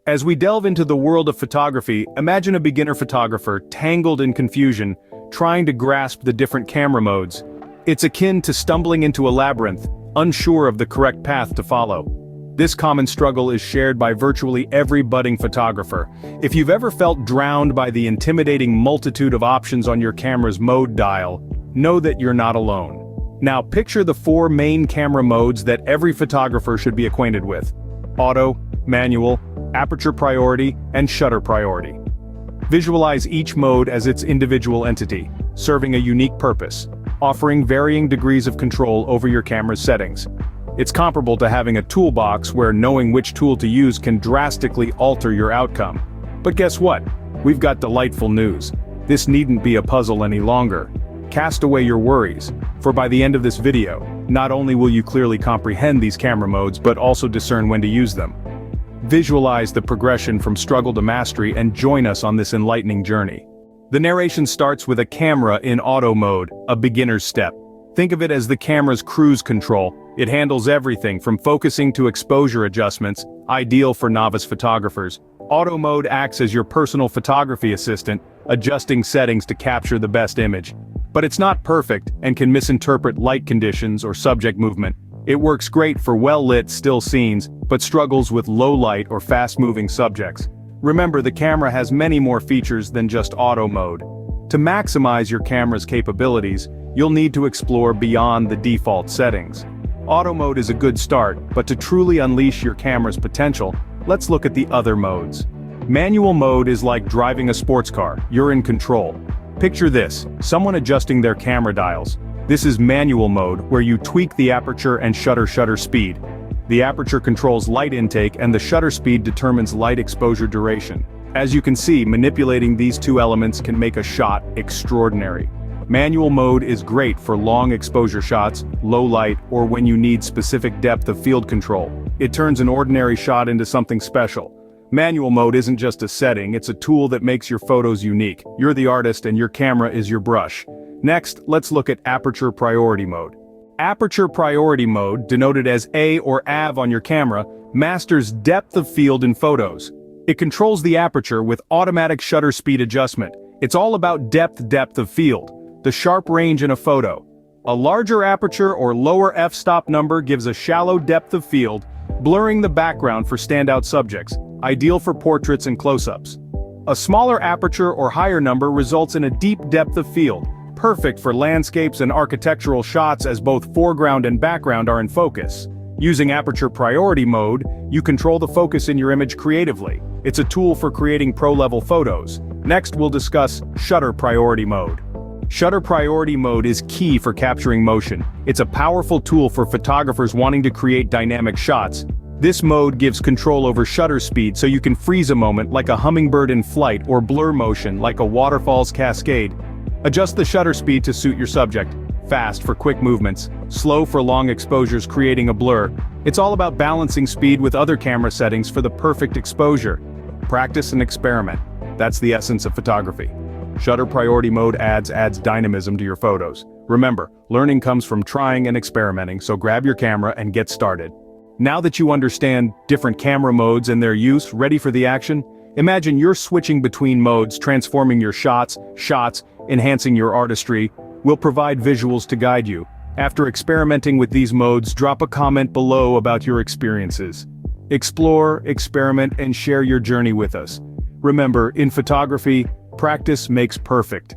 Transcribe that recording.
As we delve into the world of photography, imagine a beginner photographer tangled in confusion, trying to grasp the different camera modes. It's akin to stumbling into a labyrinth, unsure of the correct path to follow. This common struggle is shared by virtually every budding photographer. If you've ever felt drowned by the intimidating multitude of options on your camera's mode dial, know that you're not alone. Now picture the four main camera modes that every photographer should be acquainted with: auto, manual, aperture priority, and shutter priority. Visualize each mode as its individual entity, serving a unique purpose, offering varying degrees of control over your camera's settings. It's comparable to having a toolbox where knowing which tool to use can drastically alter your outcome. But guess what? We've got delightful news. This needn't be a puzzle any longer. Cast away your worries, for by the end of this video, not only will you clearly comprehend these camera modes but also discern when to use them. Visualize the progression from struggle to mastery and join us on this enlightening journey. The narration starts with a camera in auto mode, a beginner's step. Think of it as the camera's cruise control. It handles everything from focusing to exposure adjustments, ideal for novice photographers. Auto mode acts as your personal photography assistant, adjusting settings to capture the best image. But it's not perfect and can misinterpret light conditions or subject movement. It works great for well-lit still scenes, but struggles with low light or fast-moving subjects. Remember, the camera has many more features than just auto mode. To maximize your camera's capabilities, you'll need to explore beyond the default settings. Auto mode is a good start, but to truly unleash your camera's potential, let's look at the other modes. Manual mode is like driving a sports car. You're in control. Picture this, someone adjusting their camera dials. This is manual mode, where you tweak the aperture and shutter speed. The aperture controls light intake and the shutter speed determines light exposure duration. As you can see, manipulating these two elements can make a shot extraordinary. Manual mode is great for long exposure shots, low light, or when you need specific depth of field control. It turns an ordinary shot into something special. Manual mode isn't just a setting, it's a tool that makes your photos unique. You're the artist and your camera is your brush. Next, let's look at aperture priority mode. Aperture priority mode, denoted as A or AV on your camera, masters depth of field in photos. It controls the aperture with automatic shutter speed adjustment. It's all about depth of field, the sharp range in a photo. A larger aperture or lower f-stop number gives a shallow depth of field, blurring the background for standout subjects, ideal for portraits and close-ups. A smaller aperture or higher number results in a deep depth of field, perfect for landscapes and architectural shots as both foreground and background are in focus. Using aperture priority mode, you control the focus in your image creatively. It's a tool for creating pro-level photos. Next, we'll discuss shutter priority mode. Shutter priority mode is key for capturing motion. It's a powerful tool for photographers wanting to create dynamic shots. This mode gives control over shutter speed so you can freeze a moment like a hummingbird in flight or blur motion like a waterfall's cascade. Adjust the shutter speed to suit your subject. Fast for quick movements, slow for long exposures creating a blur. It's all about balancing speed with other camera settings for the perfect exposure. Practice and experiment. That's the essence of photography. Shutter priority mode adds dynamism to your photos. Remember, learning comes from trying and experimenting, so grab your camera and get started. Now that you understand different camera modes and their use, ready for the action? Imagine you're switching between modes, transforming your shots, enhancing your artistry. We'll provide visuals to guide you. After experimenting with these modes, drop a comment below about your experiences. Explore, experiment, and share your journey with us. Remember, in photography, practice makes perfect.